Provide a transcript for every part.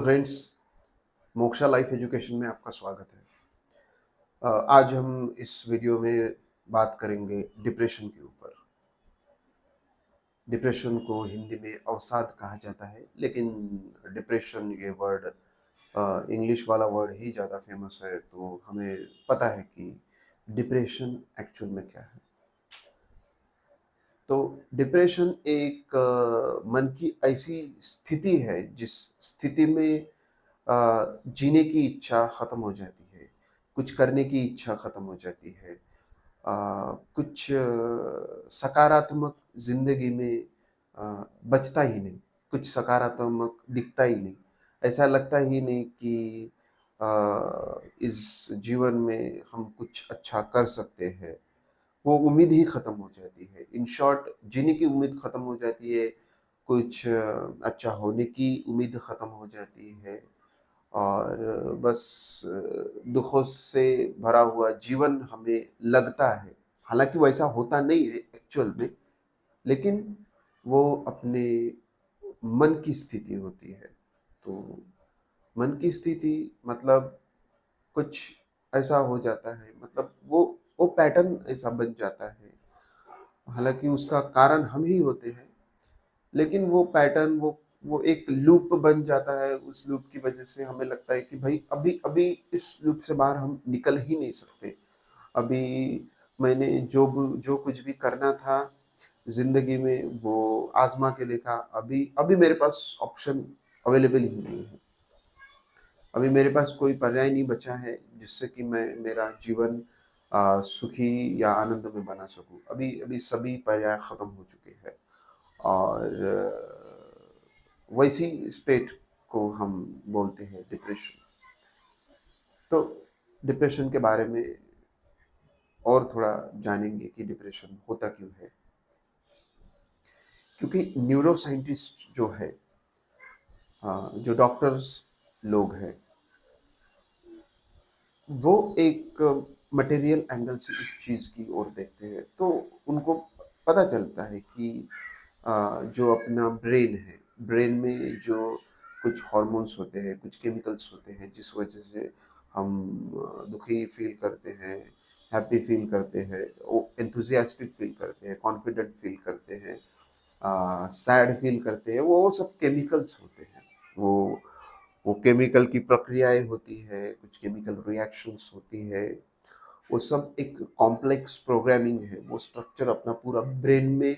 Friends, moksha life education में आपका स्वागत है। आज हम इस वीडियो में बात करेंगे डिप्रेशन के ऊपर। डिप्रेशन को हिंदी में अवसाद कहा जाता है, लेकिन डिप्रेशन ये वर्ड इंग्लिश वाला वर्ड ही ज़्यादा फेमस है, तो हमें पता है कि डिप्रेशन एक्चुअल में क्या है। तो डिप्रेशन एक मन की ऐसी स्थिति है जिस स्थिति में जीने की इच्छा खत्म हो जाती है, कुछ करने की इच्छा खत्म हो जाती है, कुछ सकारात्मक जिंदगी में बचता ही नहीं, कुछ सकारात्मक दिखता ही नहीं, ऐसा लगता ही नहीं कि इस जीवन में हम कुछ अच्छा कर सकते हैं। वो उम्मीद ही खत्म हो जाती है। इन शॉर्ट, जीने की उम्मीद खत्म हो जाती है, कुछ अच्छा होने की उम्मीद खत्म हो जाती है, और बस दुखों से भरा हुआ जीवन हमें लगता है। हालाँकि वैसा होता नहीं है एक्चुअल में, लेकिन वो अपने मन की स्थिति होती है। तो मन की स्थिति मतलब कुछ ऐसा हो जाता है, मतलब वो पैटर्न ऐसा बन जाता है। हालाँकि उसका कारण हम ही होते हैं, लेकिन वो पैटर्न वो एक लूप बन जाता है। उस लूप की वजह से हमें लगता है कि भाई अभी अभी इस लूप से बाहर हम निकल ही नहीं सकते। अभी मैंने जो कुछ भी करना था जिंदगी में वो आजमा के देखा, अभी अभी मेरे पास ऑप्शन अवेलेबल ही नहीं है। अभी मेरे पास कोई पर्याय नहीं बचा है जिससे कि मैं मेरा जीवन सुखी या आनंद में बना सकूं। अभी अभी सभी पर्याय खत्म हो चुके हैं, और वैसी स्टेट को हम बोलते हैं डिप्रेशन। तो डिप्रेशन के बारे में और थोड़ा जानेंगे कि डिप्रेशन होता क्यों है। क्योंकि न्यूरो साइंटिस्ट जो है, जो डॉक्टर्स लोग हैं, वो एक मटेरियल एंगल से इस चीज़ की ओर देखते हैं, तो उनको पता चलता है कि जो अपना ब्रेन है, ब्रेन में जो कुछ हार्मोन्स होते हैं, कुछ केमिकल्स होते हैं, जिस वजह से हम दुखी फील करते हैं, हैप्पी फील करते हैं, वो एंथुसियास्टिक फील करते हैं, कॉन्फिडेंट फील करते हैं, सैड फील करते हैं, वो सब केमिकल्स होते हैं। वो केमिकल की प्रक्रियाएं होती है, कुछ केमिकल रिएक्शंस होती है, वो सब एक कॉम्प्लेक्स प्रोग्रामिंग है। वो स्ट्रक्चर अपना पूरा ब्रेन में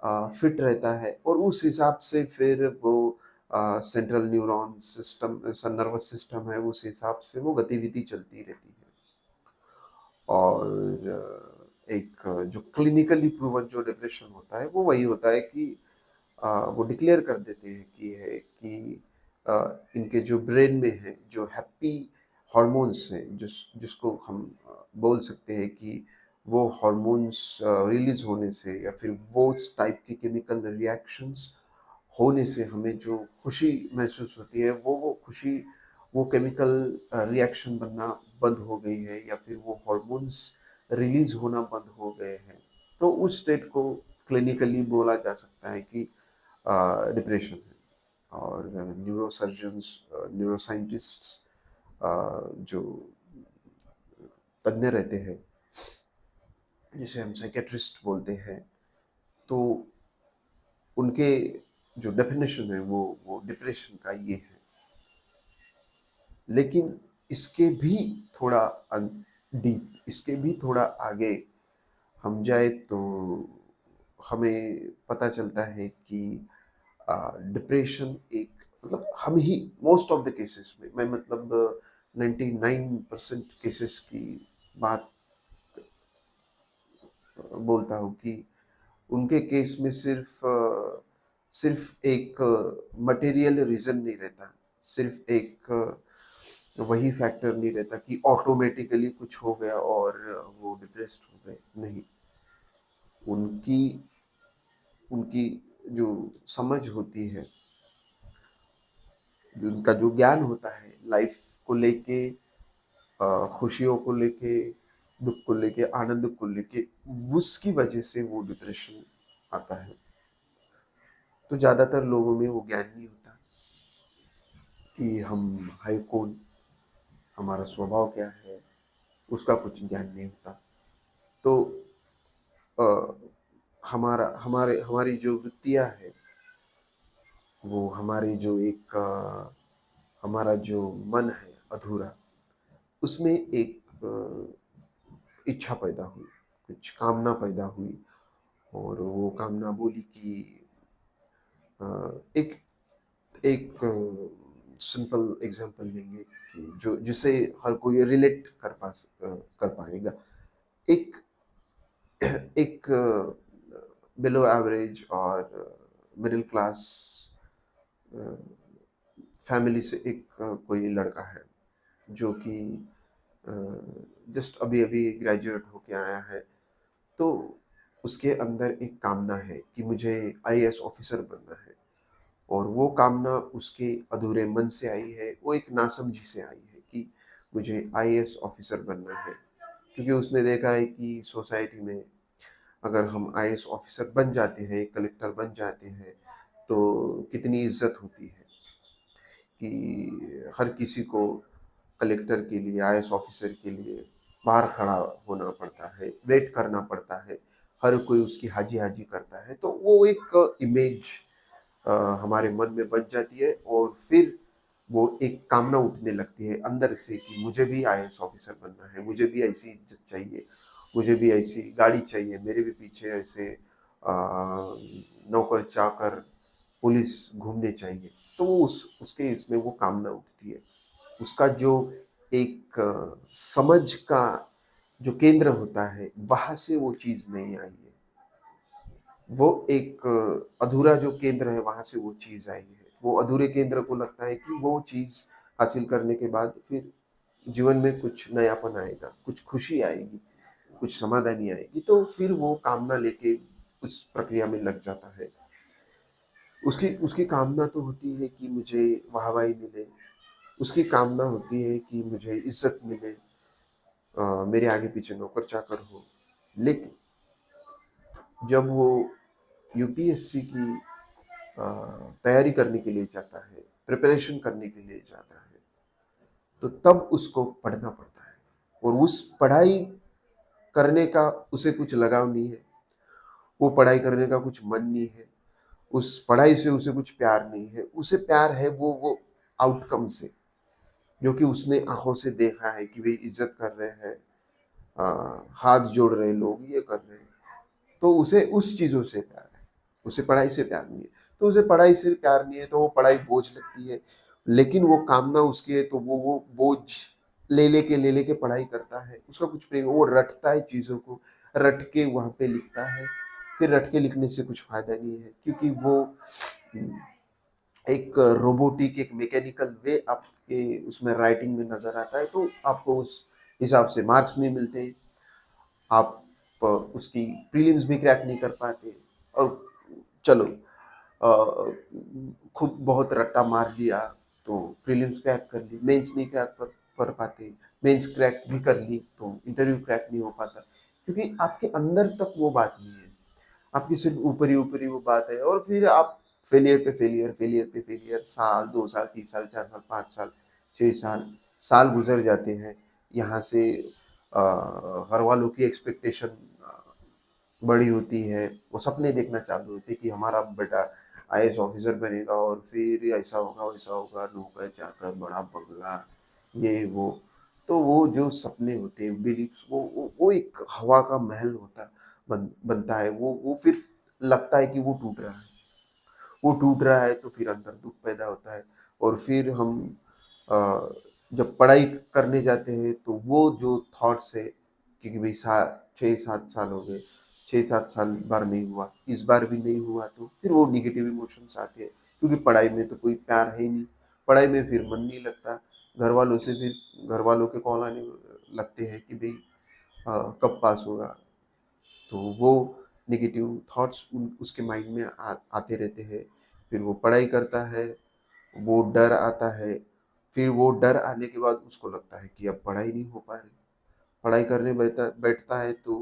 फिट रहता है, और उस हिसाब से फिर वो central neuron system, nervous system है, उस हिसाब से वो गतिविधि चलती रहती है। और एक जो क्लिनिकली प्रूवन जो डिप्रेशन होता है वो वही होता है कि वो डिक्लेयर कर देते हैं कि इनके जो ब्रेन में है जो हैप्पी हॉर्मोन्स हैं, जिसको हम बोल सकते हैं कि वो हॉर्मोन्स रिलीज होने से या फिर वो टाइप के केमिकल रिएक्शंस होने से हमें जो खुशी महसूस होती है, वो खुशी, वो केमिकल रिएक्शन बनना बंद हो गई है, या फिर वो हॉर्मोन्स रिलीज होना बंद हो गए हैं। तो उस स्टेट को क्लिनिकली बोला जा सकता है कि डिप्रेशन है। और न्यूरो सर्जन्स, न्यूरो साइंटिस्ट्स जो तज्ञ रहते हैं, जिसे हम साइकेट्रिस्ट बोलते हैं, तो उनके जो डेफिनेशन है वो डिप्रेशन का ये है। लेकिन इसके भी थोड़ा डीप, इसके भी थोड़ा आगे हम जाए तो हमें पता चलता है कि डिप्रेशन एक, मतलब हम ही मोस्ट ऑफ द केसेस में, मैं मतलब 99% केसेस की बात बोलता हूँ कि उनके केस में सिर्फ एक मटेरियल रीजन नहीं रहता, सिर्फ एक वही फैक्टर नहीं रहता कि ऑटोमेटिकली कुछ हो गया और वो डिप्रेस्ड हो गए। नहीं, उनकी उनकी जो समझ होती है, जो उनका जो ज्ञान होता है लाइफ को लेके, खुशियों को लेके, दुख को लेके, आनंद को लेके, उसकी वजह से वो डिप्रेशन आता है। तो ज्यादातर लोगों में वो ज्ञान नहीं होता। कि हम है कौन, हमारा स्वभाव क्या है, उसका कुछ ज्ञान नहीं होता। तो अ, हमारी जो वृत्तियाँ हैं, वो हमारी जो एक हमारा जो मन है अधूरा, उसमें एक इच्छा पैदा हुई, कुछ कामना पैदा हुई, और वो कामना बोली कि अ, एक एक सिंपल एग्जांपल लेंगे कि जो जिसे हर कोई रिलेट कर पाएगा। एक एक बिलो एवरेज और मिडिल क्लास फैमिली से एक कोई लड़का है जो कि जस्ट अभी अभी ग्रेजुएट होके आया है। तो उसके अंदर एक कामना है कि मुझे आईएएस ऑफिसर बनना है, और वो कामना उसके अधूरे मन से आई है, वो एक नासमझी से आई है कि मुझे आईएएस ऑफिसर बनना है। क्योंकि उसने देखा है कि सोसाइटी में अगर हम आईएएस ऑफिसर बन जाते हैं, कलेक्टर बन जाते हैं, तो कितनी इज्जत होती है, कि हर किसी को कलेक्टर के लिए, आईएएस ऑफिसर के लिए बाहर खड़ा होना पड़ता है, वेट करना पड़ता है, हर कोई उसकी हाजी हाजी करता है। तो वो एक इमेज हमारे मन में बच जाती है, और फिर वो एक कामना उठने लगती है अंदर से कि मुझे भी आईएएस ऑफिसर बनना है, मुझे भी ऐसी इज्जत चाहिए, मुझे भी ऐसी गाड़ी चाहिए, मेरे भी पीछे ऐसे नौकर चाकर पुलिस घूमने चाहिए। तो वो उसके इसमें वो कामना उठती है। उसका जो एक समझ का जो केंद्र होता है, वहां से वो चीज नहीं आई है। वो एक अधूरा जो केंद्र है, वहां से वो चीज आई है। वो अधूरे केंद्र को लगता है कि वो चीज हासिल करने के बाद फिर जीवन में कुछ नयापन आएगा, कुछ खुशी आएगी, कुछ समाधानी आएगी। तो फिर वो कामना लेके उस प्रक्रिया में लग जाता है। उसकी उसकी कामना तो होती है कि मुझे वाहवाही मिले, उसकी कामना होती है कि मुझे इज्जत मिले, मेरे आगे पीछे नौकर चाकर हो। लेकिन जब वो यूपीएससी की तैयारी करने के लिए जाता है, प्रिपरेशन करने के लिए जाता है, तो तब उसको पढ़ना पड़ता है, और उस पढ़ाई करने का उसे कुछ लगाव नहीं है, वो पढ़ाई करने का कुछ मन नहीं है, उस पढ़ाई से उसे कुछ प्यार नहीं है। उसे प्यार है वो आउटकम से, जो कि उसने आंखों से देखा है कि वे इज्जत कर रहे हैं, हाथ जोड़ रहे लोग, ये कर रहे हैं। तो उसे उस चीज़ों से प्यार है, उसे पढ़ाई से प्यार नहीं है। तो उसे पढ़ाई से प्यार नहीं है, तो वो पढ़ाई बोझ लगती है। लेकिन वो कामना उसकी है, तो वो बोझ ले लेके पढ़ाई करता है। उसका कुछ प्रेम, वो रटता है चीज़ों को, रट के वहाँ पे लिखता है। फिर रट के लिखने से कुछ फ़ायदा नहीं है, क्योंकि वो एक रोबोटिक, एक मैकेनिकल वे आपके उसमें राइटिंग में नज़र आता है, तो आपको उस हिसाब से मार्क्स नहीं मिलते। आप उसकी प्रीलिम्स भी क्रैक नहीं कर पाते। और चलो, खूब बहुत रट्टा मार लिया तो प्रीलिम्स क्रैक कर ली, मेंस नहीं क्रैक कर पाते, मेंस क्रैक भी कर ली तो इंटरव्यू क्रैक नहीं हो पाता, क्योंकि आपके अंदर तक वो बात नहीं है, आपकी सिर्फ ऊपरी वो बात है। और फिर आप फेलियर पे फेलियर, फेलियर पे फेलियर, साल 2 साल 3 साल 4 साल 5 साल 6 साल, साल गुजर जाते हैं। यहाँ से घर वालों की एक्सपेक्टेशन बड़ी होती है, वो सपने देखना चालू होते हैं कि हमारा बेटा आईएएस ऑफिसर बनेगा, और फिर ऐसा होगा वैसा होगा, नौकर चाकर, बड़ा बंगला, ये वो। तो वो जो सपने होते हैं, बिलीव्स, वो एक हवा का महल बनता है। वो फिर लगता है कि वो टूट रहा है, वो टूट रहा है, तो फिर अंदर दुख पैदा होता है। और फिर हम अ, जब पढ़ाई करने जाते हैं, तो वो जो थॉट्स है, क्योंकि भाई 6-7 साल हो गए, 6-7 साल बार नहीं हुआ, इस बार भी नहीं हुआ, तो फिर वो निगेटिव इमोशंस आते हैं, क्योंकि पढ़ाई में तो कोई प्यार है ही नहीं। पढ़ाई में फिर मन नहीं लगता। घर वालों से फिर घर वालों के कॉल आने लगते हैं कि भाई कब पास होगा। तो वो नेगेटिव थॉट्स उसके माइंड में आते रहते हैं। फिर वो पढ़ाई करता है, वो डर आता है। फिर वो डर आने के बाद उसको लगता है कि अब पढ़ाई नहीं हो पा रही। पढ़ाई करने बैठता बैठता है तो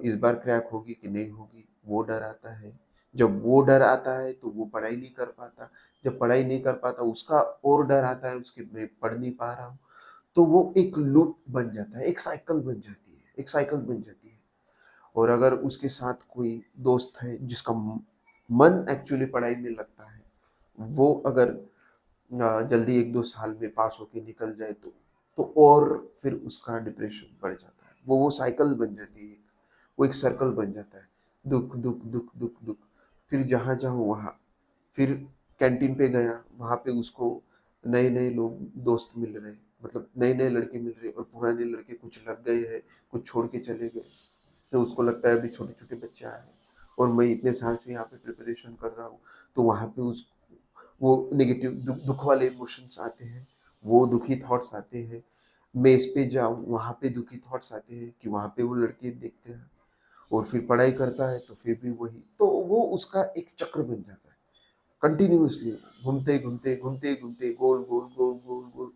इस बार क्रैक होगी कि नहीं होगी, वो डर आता है। जब वो डर आता है तो वो पढ़ाई नहीं कर पाता, जब पढ़ाई नहीं कर पाता उसका और डर आता है उसके मैं पढ़ नहीं पा रहा हूँ, तो वो एक लूप बन जाता है, एक साइकिल बन जाती है, एक साइकिल बन जाती है। और अगर उसके साथ कोई दोस्त है जिसका मन एक्चुअली पढ़ाई में लगता है, वो अगर जल्दी 1-2 साल में पास होके निकल जाए तो और फिर उसका डिप्रेशन बढ़ जाता है। वो साइकिल बन जाती है, वो एक सर्कल बन जाता है। दुःख, दुःख, दुःख, दुःख, दुःख, फिर जहाँ जाओ वहाँ, फिर कैंटीन पे गया, वहाँ पे उसको नए-नए लोग दोस्त मिल रहे हैं, मतलब नए-नए लड़के मिल रहे हैं और पुराने लड़के कुछ लग गए हैं, कुछ छोड़ के चले गए। तो उसको लगता है अभी छोटे-छोटे बच्चे आए हैं और मैं इतने साल से यहाँ पे प्रिपरेशन कर रहा हूँ, तो वहाँ पे उस वो नेगेटिव दुःख वाले इमोशंस आते हैं, वो दुखी थॉट्स आते हैं। मैं इस पे जाऊँ, वहाँ पे दुखी थॉट्स आते हैं कि वहाँ पे वो लड़के देखते हैं और फिर पढ़ाई करता है तो फिर भी वही। तो वो उसका एक चक्र बन जाता है, कंटिन्यूअसली घूमते-घूमते, घूमते-घूमते, गोल-गोल, गोल-गोल, गोल।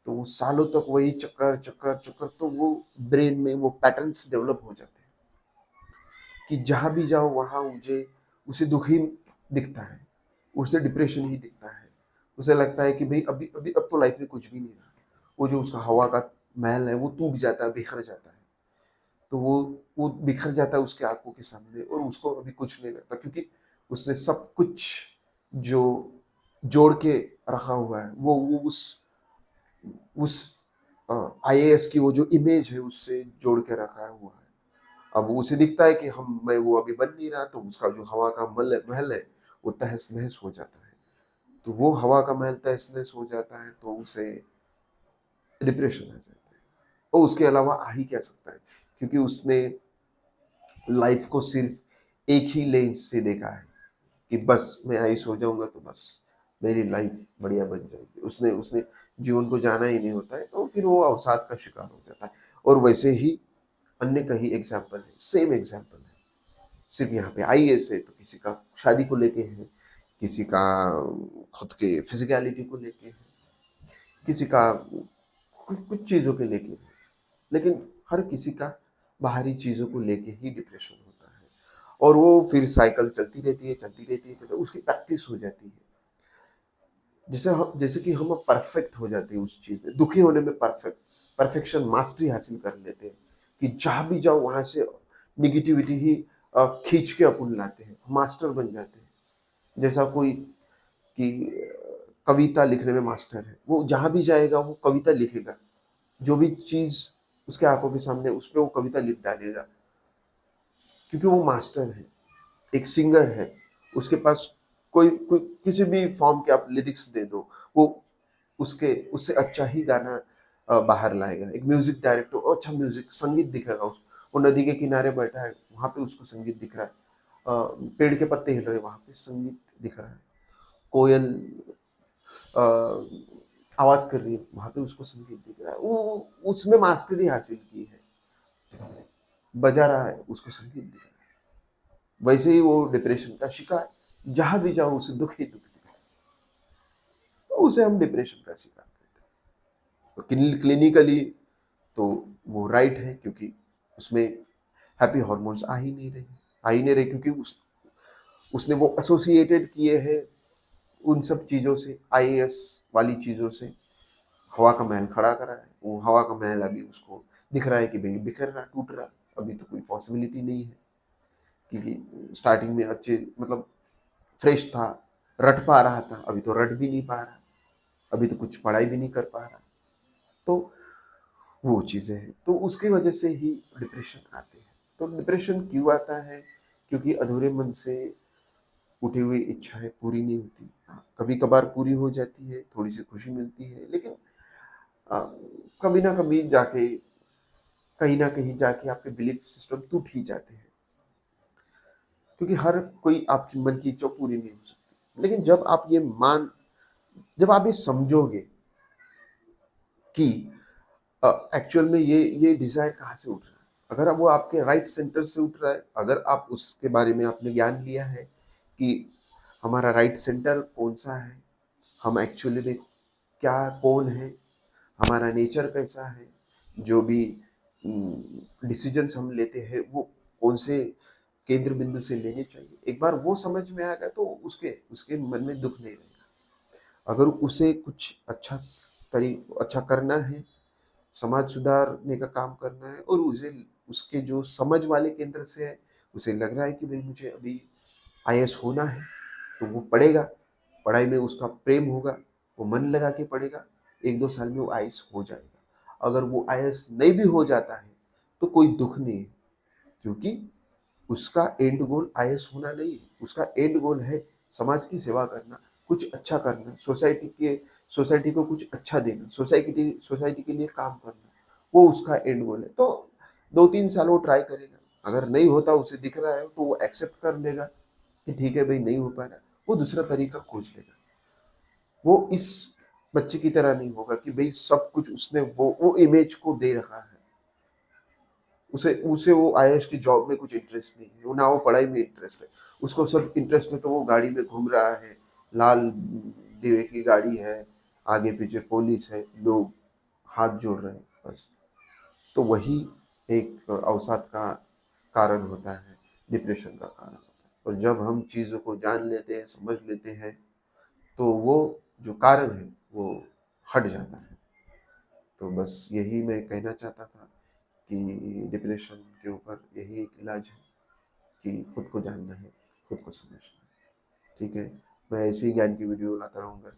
तो वो सालों तक वही चक्कर, चक्कर, चक्कर, तो वो ब्रेन में वो पैटर्न्स डेवलप हो जाते हैं कि जहाँ भी जाओ वहाँ मुझे उसे दुःख ही दिखता है, उसे डिप्रेशन ही दिखता है। उसे लगता है कि भई अभी अभी अब तो लाइफ में कुछ भी नहीं रहा। वो जो उसका हवा का महल है वो टूट जाता है, बिखर जाता है। तो वो बिखर जाता है उसकी आँखों के सामने और उसको अभी कुछ नहीं लगता क्योंकि उसने सब कुछ जो जोड़ के रखा हुआ है वो उस आईएएस की वो जो इमेज है उससे जोड़ के रखा हुआ है। अब उसे दिखता है कि हम मैं वो अभी बन नहीं रहा तो उसका जो हवा का महल है वो तहस-नहस हो जाता है। तो वो हवा का महल तहस-नहस हो जाता है तो उसे डिप्रेशन आ जाता है। और उसके अलावा आ ही क्या सकता है? क्योंकि उसने लाइफ को सिर्फ एक ही लेंस से देखा है कि बस मैं यहीं सो जाऊँगा तो बस मेरी लाइफ बढ़िया बन जाएगी। उसने उसने जीवन को जाना ही नहीं होता है तो फिर वो अवसाद का शिकार हो जाता है। और वैसे ही अन्य कई एग्ज़ाम्पल है, सेम एग्ज़ाम्पल है। सिर्फ यहाँ पे आईएएस है तो किसी का शादी को लेके है, किसी का खुद के फिजिकलिटी को लेके है, किसी का कुछ कुछ चीज़ों के लेके है, लेकिन हर किसी का बाहरी चीज़ों को लेके ही डिप्रेशन होता है और वो फिर साइकिल चलती रहती है, चलती रहती है, चलती उसकी प्रैक्टिस हो जाती है। जैसे कि हम परफेक्ट हो जाते हैं उस चीज़ में, दुखी होने में परफेक्शन मास्टरी हासिल कर लेते हैं कि जहाँ भी जाओ वहाँ से नेगेटिविटी ही खींच के अपन लाते हैं, मास्टर बन जाते हैं। जैसा कोई कि कविता लिखने में मास्टर है, वो जहाँ भी जाएगा वो कविता लिखेगा। जो भी चीज़ उसके आँखों के सामने उस पे वो कविता लिख डालेगा, क्योंकि वो मास्टर है, एक सिंगर है, उसके पास कोई कोई किसी भी फ़ॉर्म के आप लिरिक्स दे दो, वो उसके उससे अच्छा ही गाना बाहर लाएगा। एक म्यूज़िक डायरेक्टर वो अच्छा म्यूज़िक संगीत दिखेगा उसको, वो नदी के किनारे बैठा है, वहाँ पे उसको संगीत दिख रहा है। पेड़ के पत्ते हिल रहे हैं, वहाँ पे संगीत दिख रहा है। कोयल अ, आवाज़ कर रही है, वहाँ पे उसको संगीत दिख रहा है। वो उसमें मास्टरी हासिल की है, बजा रहा है, उसको संगीत दिख रहा है। वैसे ही वो डिप्रेशन का शिकार, जहाँ भी जाओ उसे दुःख ही दुःख दिख रहा है, तो उसे हम डिप्रेशन का शिकार कहते हैं। तो क्लिनिकली तो वो राइट है क्योंकि उसमें हैप्पी हॉर्मोन्स आ ही नहीं रहे क्योंकि उसने वो एसोसिएटेड किए हैं उन सब चीज़ों से, आईएएस वाली चीज़ों से। हवा का महल खड़ा करा है, वो हवा का महल अभी उसको दिख रहा है कि भाई बिखर रहा, टूट रहा, अभी तो कोई पॉसिबिलिटी नहीं है क्योंकि स्टार्टिंग में अच्छे मतलब फ्रेश था, रट पा रहा था, अभी तो रट भी नहीं पा रहा, अभी तो कुछ पढ़ाई भी नहीं कर पा रहा। तो वो चीज़ें हैं, तो उसकी वजह से ही डिप्रेशन आते हैं। तो डिप्रेशन क्यों आता है? क्योंकि अधूरे मन से उठी हुई इच्छाएँ पूरी नहीं होती। हाँ, कभी-कभार पूरी हो जाती है, थोड़ी-सी खुशी मिलती है, लेकिन अ, कभी ना कभी जाके, कहीं न कहीं जाके आपके बिलीफ सिस्टम टूट ही जाते हैं। क्योंकि हर कोई आपकी मन की इच्छा पूरी नहीं हो सकती। लेकिन जब आप ये समझोगे कि एक्चुअल में ये डिज़ायर कहाँ से उठ रहा है। अगर अब वो आपके राइट सेंटर से उठ रहा है, अगर आप उसके बारे में आपने ज्ञान लिया है कि हमारा राइट सेंटर कौन-सा है, हम एक्चुअली में क्या कौन है, हमारा नेचर कैसा है, जो भी डिसीजंस हम लेते हैं वो कौन से केंद्र बिंदु से लेनी चाहिए। एक बार वो समझ में आ गया तो उसके उसके मन में दुःख नहीं रहेगा। अगर उसे कुछ अच्छा करना है, समाज सुधारने का काम करना है और उसे उसके जो समझ वाले केंद्र से है, उसे लग रहा है कि भई मुझे अभी आईएएस होना है, तो वो पढ़ेगा, पढ़ाई में उसका प्रेम होगा, वो मन लगा के पढ़ेगा, 1-2 साल में वो आईएएस हो जाएगा। अगर वो आईएएस नहीं भी हो जाता है, तो कोई दुःख नहीं है, क्योंकि उसका एंड गोल आईएएस होना नहीं है, उसका एंड गोल है समाज की सेवा करना, कुछ अच्छा करना, सोसाइटी को कुछ अच्छा देना, सोसाइटी के लिए काम करना, वो उसका एंड गोल है। तो 2-3 साल वो ट्राई करेगा, अगर नहीं होता उसे दिख रहा है तो वो एक्सेप्ट कर लेगा कि ठीक है भाई नहीं हो पा रहा, वो दूसरा तरीका खोज लेगा। वो इस बच्चे की तरह नहीं होगा कि भाई सब कुछ उसने वो इमेज को दे रखा है, उसे उसे वो आईएएस की जॉब में कुछ इंटरेस्ट नहीं है, ना वो पढ़ाई में इंटरेस्ट है, उसको सब इंटरेस्ट है तो वो गाड़ी में घूम रहा है, लाल डिबे की गाड़ी है, आगे पीछे पुलिस है, लोग हाथ जोड़ रहे हैं बस। तो वही एक अवसाद का कारण होता है, डिप्रेशन का कारण होता है। और जब हम चीज़ों को जान लेते हैं, समझ लेते हैं, तो वो जो कारण है वो हट जाता है। तो बस यही मैं कहना चाहता था कि डिप्रेशन के ऊपर यही एक इलाज है कि खुद को जानना है, खुद को समझना है। ठीक है, मैं ऐसे ही ज्ञान की वीडियो लाता रहूँगा।